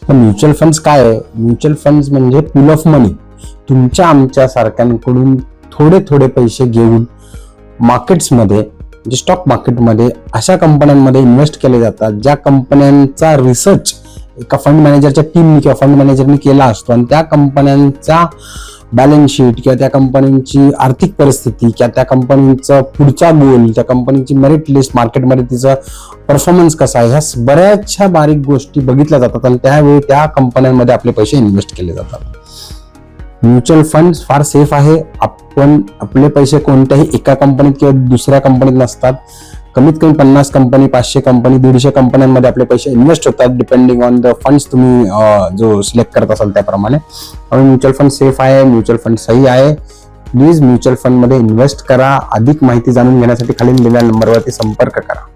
तर mutual funds काय आहे? म्युच्युअल फंड्स म्हणजे पूल ऑफ मनी. तुमच्या आमच्या सारख्यांकडून थोडे थोडे पैसे घेऊन मार्केट्समध्ये म्हणजे स्टॉक मार्केटमध्ये अशा कंपन्यांमध्ये इन्व्हेस्ट केले जातात ज्या कंपन्यांचा रिसर्च एका फंड मॅनेजरच्या टीमने किंवा फंड मॅनेजरने केला असतो आणि त्या कंपन्यांचा बॅलन्स शीट किंवा त्या कंपनीची आर्थिक परिस्थिती किंवा त्या कंपनीचा पुढचा गोल, त्या कंपनीची मेरिट लिस्ट, मार्केटमध्ये तिचा परफॉर्मन्स कसा आहे, ह्या बऱ्याचशा बारीक गोष्टी बघितल्या जातात आणि त्यावेळी त्या कंपन्यांमध्ये आपले पैसे इन्व्हेस्ट केले जातात. म्युच्युअल फंड फार सेफ आहे. आपण आपले पैसे कोणत्याही एका कंपनीत किंवा दुसऱ्या कंपनीत नसतात. कमीत कमी 50 कंपनी, 500 कंपनी, 150 कंपन्यांमध्ये आपले पैसे इन्व्हेस्ट होतात डिपेंडिंग ऑन द फंड्स तुम्ही जो सिलेक्ट करत असाल त्याप्रमाणे. म्युच्युअल फंड सेफ आहे, म्युच्युअल फंड सही आहे. प्लीज म्युच्युअल फंड मध्ये इन्व्हेस्ट करा. अधिक माहिती जाणून घेण्यासाठी खाली दिलेल्या नंबरवरती संपर्क करा.